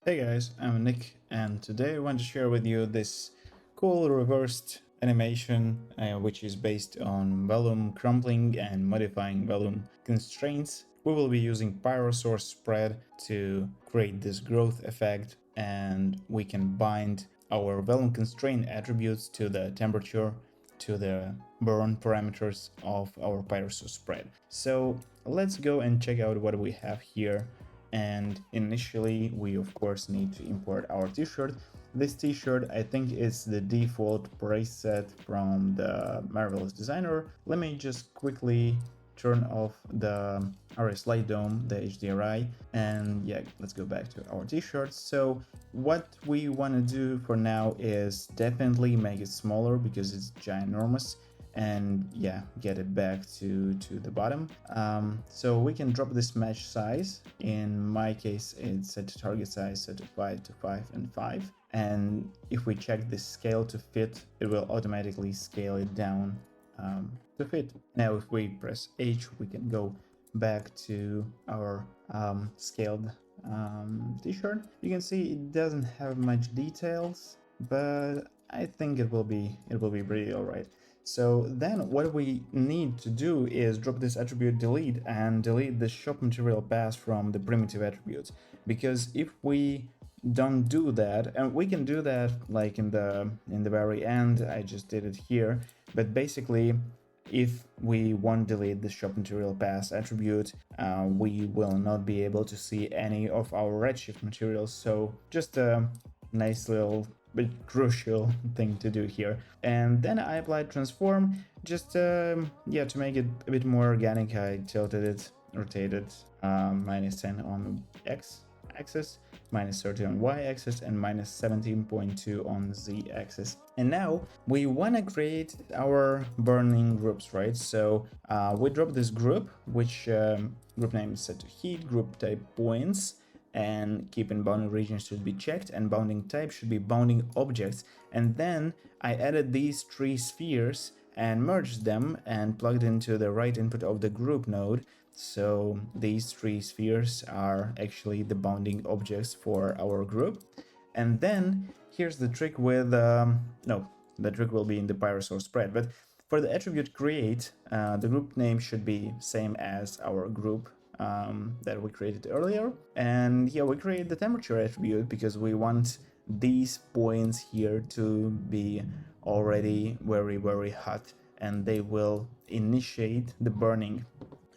Hey guys, I'm Nick, and today I want to share with you this cool reversed animation which is based on Vellum crumpling and modifying Vellum constraints. We will be using Pyro source spread to create this growth effect, and we can bind our Vellum constraint attributes to the temperature, to the burn parameters of our Pyro source spread. So let's go and check out what we have here. And initially we of course need to import our t-shirt. This t-shirt I think is the default preset from the Marvelous Designer. Let me just quickly turn off the RS Light Dome, the HDRI, and yeah, let's go back to our t-shirts. So what we want to do for now is definitely make it smaller because it's ginormous, and yeah, get it back to the bottom. So we can drop this mesh size. In my case, it's set to target size, set to 5 to 5 and 5. And if we check this scale to fit, it will automatically scale it down to fit. Now, if we press H, we can go back to our scaled t-shirt. You can see it doesn't have much details, but I think it will be pretty alright. So then what we need to do is drop this attribute delete and delete the shop material pass from the primitive attributes, because if we don't do that, and we can do that like in the very end, I just did it here, but basically if we won't delete the shop material pass attribute, we will not be able to see any of our redshift materials. So just a nice little but crucial thing to do here. And then I applied transform, just yeah, to make it a bit more organic. I tilted it, rotated -10 on X axis, -30 on Y axis, and -17.2 on Z axis. And now we want to create our burning groups, right? So we drop this group, which group name is set to heat, group type points, and keep in bounding region should be checked, and bounding type should be bounding objects. And then I added these three spheres and merged them and plugged into the right input of the group node. So these three spheres are actually the bounding objects for our group. And then here's the trick with no, the trick will be in the Pyro source spread, but for the attribute create, the group name should be same as our group that we created earlier. And yeah, we create the temperature attribute because we want these points here to be already very hot, and they will initiate the burning.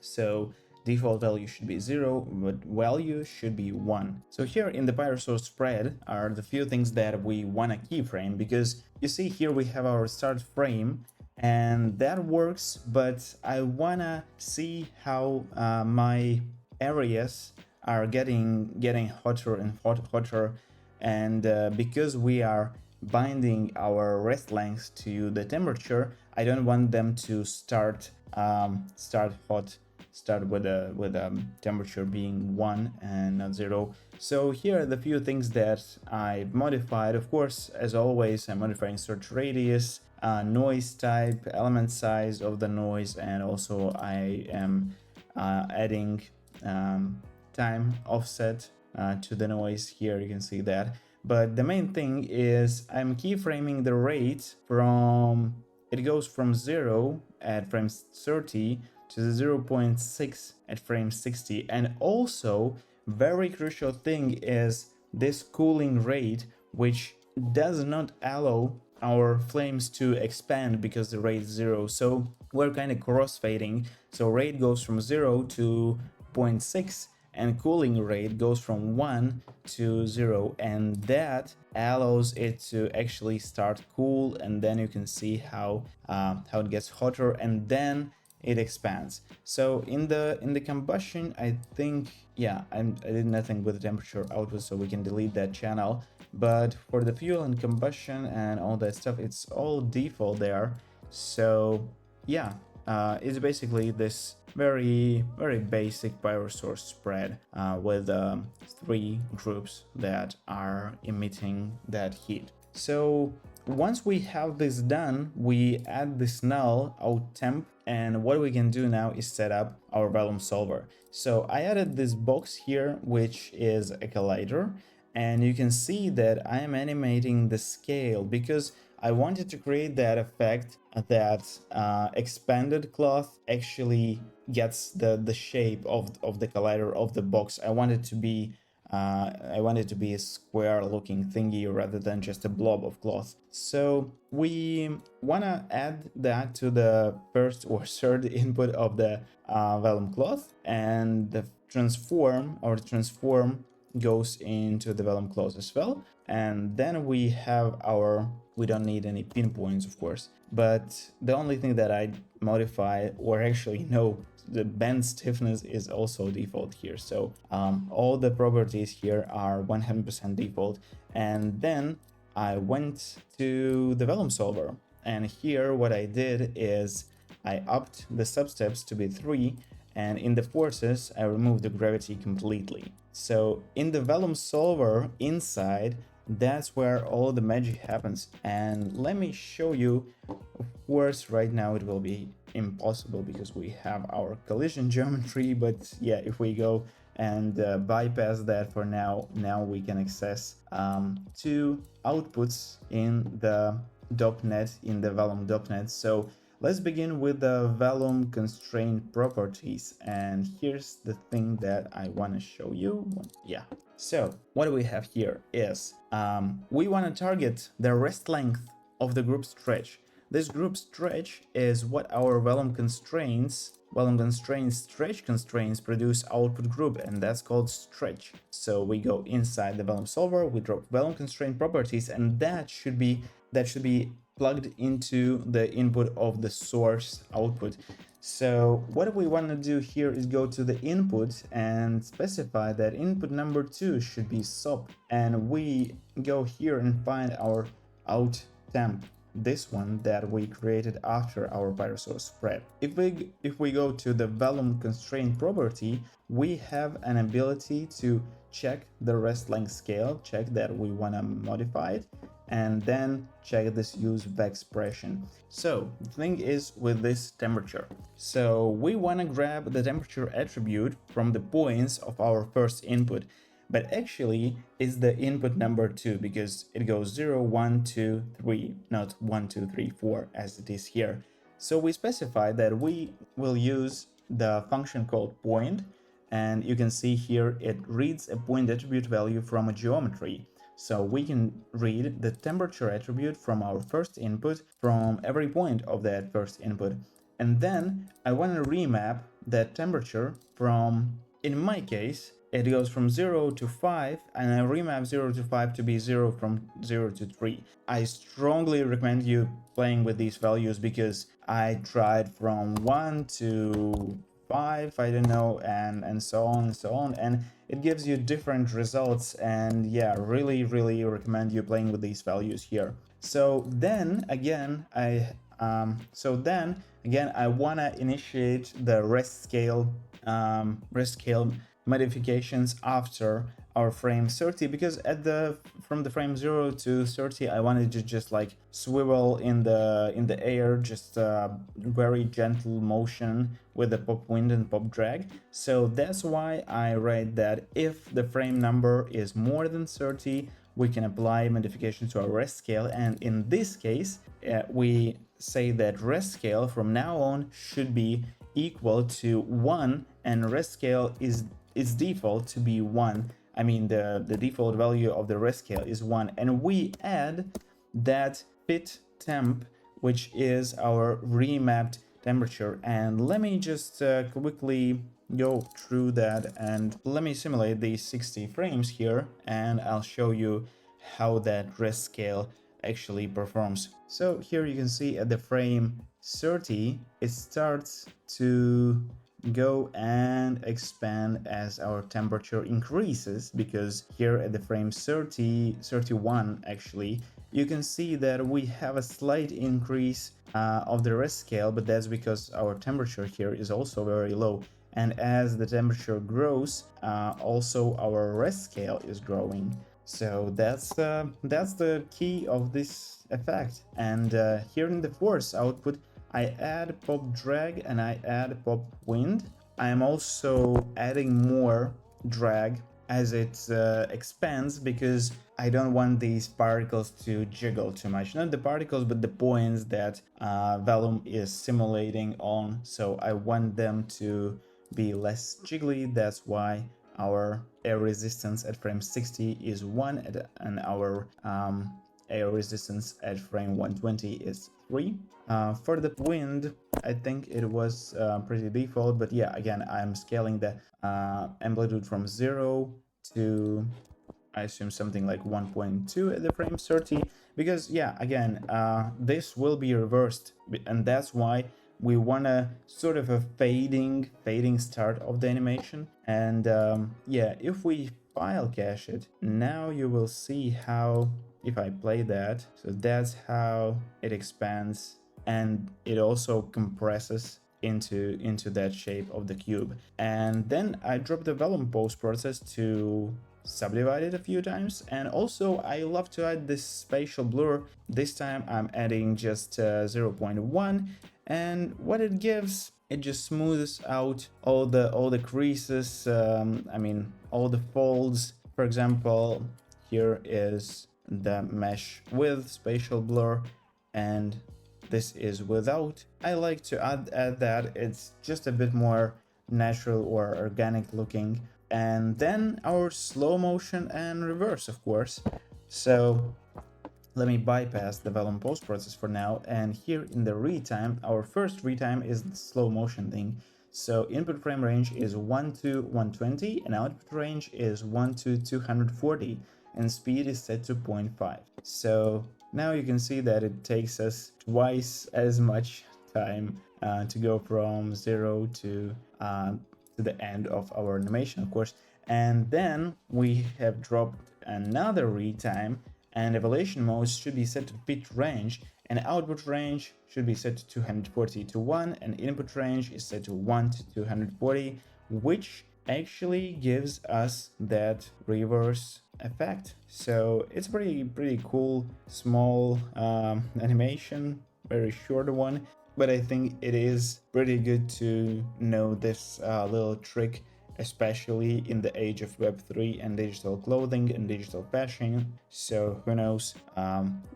So default value should be 0, but value should be 1. So here in the Pyro source spread are the few things that we want to keyframe, because you see here we have our start frame, and that works, but I wanna see how my areas are getting hotter and hotter, and because we are binding our rest lengths to the temperature, I don't want them to start hot, start with a temperature being 1 and not 0. So here are the few things that I modified. Of course, as always, I'm modifying search radius, noise type, element size of the noise, and also I am adding time offset to the noise. Here you can see that. But the main thing is I'm keyframing the rate from, it goes from 0 at frame 30 to the 0.6 at frame 60. And also, very crucial thing is this cooling rate, which does not allow our flames to expand because the rate is 0. So we're kind of crossfading. So rate goes from 0 to 0.6, and cooling rate goes from 1 to 0, and that allows it to actually start cool, and then you can see how it gets hotter, and then it expands. So in the combustion, I think, yeah, I did nothing with the temperature output, so we can delete that channel. But for the fuel and combustion and all that stuff, it's all default there. So yeah, it's basically this very basic Pyro source spread with 3 groups that are emitting that heat. So once we have this done, we add this null out temp, and what we can do now is set up our Vellum solver. So I added this box here, which is a collider, and you can see that I am animating the scale because I wanted to create that effect that expanded cloth actually gets the shape of the collider of the box. I want it to be a square looking thingy rather than just a blob of cloth. So we want to add that to the first or third input of the vellum cloth, and the transform goes into the vellum cloth as well. And then we have we don't need any pinpoints, of course, but the only thing that I modify, or actually no, the bend stiffness is also default here. So all the properties here are 100% default. And then I went to the Vellum solver, and here what I did is I upped the substeps to be 3, and in the forces I removed the gravity completely. So in the Vellum solver inside, that's where all the magic happens. And let me show you. Of course, right now it will be impossible because we have our collision geometry, but yeah, if we go and bypass that for now we can access two outputs in the DOPNet, in the Vellum DOPNet. So let's begin with the Vellum constraint properties, and here's the thing that I want to show you. Yeah, so what do we have here is we want to target the rest length of the group stretch. This group stretch is what our Vellum constraints stretch constraints produce output group, and that's called stretch. So we go inside the Vellum solver, we drop Vellum constraint properties, and that should be plugged into the input of the source output. So what we want to do here is go to the input and specify that input number 2 should be SOP, and we go here and find our out temp, this one that we created after our Pyro source spread. If we go to the Vellum constraint property, we have an ability to check the rest length scale, check that we want to modify it, and then check this use of expression. So the thing is with this temperature, so we want to grab the temperature attribute from the points of our first input, but actually it's the input number 2 because it goes 0, 1, 2, 3, not 1, 2, 3, 4 as it is here. So we specify that we will use the function called point, and you can see here it reads a point attribute value from a geometry. So we can read the temperature attribute from our first input from every point of that first input. And then I want to remap that temperature from, in my case, it goes from 0 to 5, and I remap 0 to 5 to be 0 from 0 to 3. I strongly recommend you playing with these values because I tried from 1 to 5, I don't know, and so on and so on, and it gives you different results. And yeah, really recommend you playing with these values here. So then again I want to initiate the rest scale modifications after our frame 30, because from the frame 0 to 30 I wanted to just like swivel in the air, just very gentle motion with the pop wind and pop drag. So that's why I write that if the frame number is more than 30, we can apply modification to our rest scale, and in this case we say that rest scale from now on should be equal to 1, and rest scale is default to be 1. I mean the default value of the rest scale is 1, and we add that fit temp, which is our remapped temperature. And let me just quickly go through that, and let me simulate these 60 frames here, and I'll show you how that rest scale actually performs. So here you can see at the frame 30 it starts to go and expand as our temperature increases, because here at the frame 31 actually you can see that we have a slight increase of the rest scale, but that's because our temperature here is also very low, and as the temperature grows also our rest scale is growing. So that's the key of this effect. And here in the force output I add pop drag and I add pop wind. I am also adding more drag as it expands, because I don't want these particles to jiggle too much. Not the particles, but the points that Vellum is simulating on. So I want them to be less jiggly. That's why our air resistance at frame 60 is 1 and our air resistance at frame 120 is 3. For the wind, I think it was pretty default, but yeah, again, I'm scaling the amplitude from 0 to, I assume, something like 1.2 at the frame 30, because yeah, again, this will be reversed, and that's why we want a sort of a fading start of the animation. And yeah, if we file cache it, now you will see how, if I play that, so that's how it expands, and it also compresses into that shape of the cube. And then I drop the Vellum post process to subdivide it a few times. And also I love to add this spatial blur. This time I'm adding just 0.1, and what it gives, it just smooths out all the creases, I mean all the folds. For example, here is the mesh with spatial blur, and this is without. I like to add that, it's just a bit more natural or organic looking. And then our slow motion and reverse, of course. So let me bypass the Vellum post process for now, and here in the retime, our first retime is the slow motion thing. So input frame range is 1 to 120 and output range is 1 to 240, and speed is set to 0.5. So now you can see that it takes us twice as much time to go from 0 to the end of our animation, of course. And then we have dropped another retime, and evaluation modes should be set to bit range, and output range should be set to 240 to 1, and input range is set to 1 to 240, which actually gives us that reverse effect. So it's pretty cool, small animation, very short one, but I think it is pretty good to know this little trick, especially in the age of Web3 and digital clothing and digital fashion. So who knows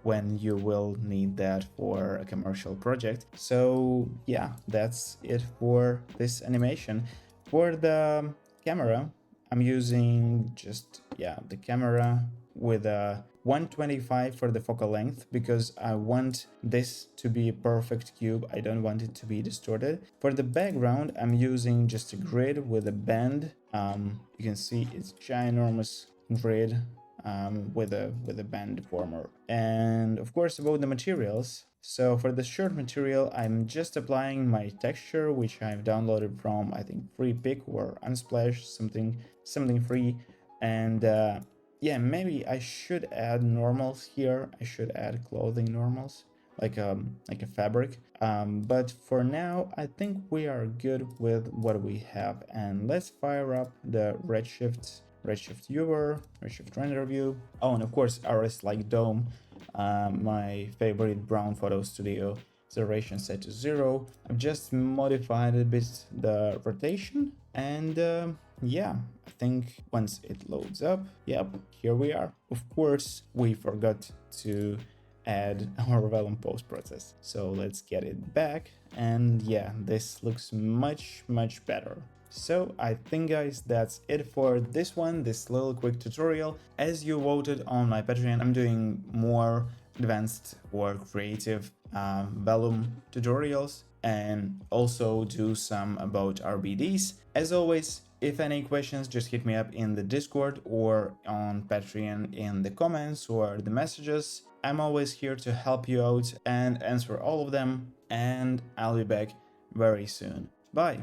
when you will need that for a commercial project. So yeah, that's it for this animation. For the camera, I'm using just, yeah, the camera with a 125 for the focal length, because I want this to be a perfect cube. I don't want it to be distorted. For the background, I'm using just a grid with a bend. You can see it's ginormous grid with a band deformer. And of course, about the materials. So for the shirt material, I'm just applying my texture, which I've downloaded from, I think, Free Pick or Unsplash, something free. And yeah, maybe I should add normals here. I should add clothing normals, like a fabric. But for now, I think we are good with what we have. And let's fire up the redshift viewer, redshift render view. Oh, and of course, RS like dome, my favorite brown photo studio. Acceleration set to 0. I've just modified a bit the rotation, and yeah, I think once it loads up, yep, here we are. Of course, we forgot to add our Vellum post process, so let's get it back, and yeah, this looks much better. So I think, guys, that's it for this one, this little quick tutorial. As you voted on my Patreon, I'm doing more advanced or creative Vellum tutorials, and also do some about RBDs. As always, if any questions, just hit me up in the Discord or on Patreon in the comments or the messages. I'm always here to help you out and answer all of them, and I'll be back very soon. Bye!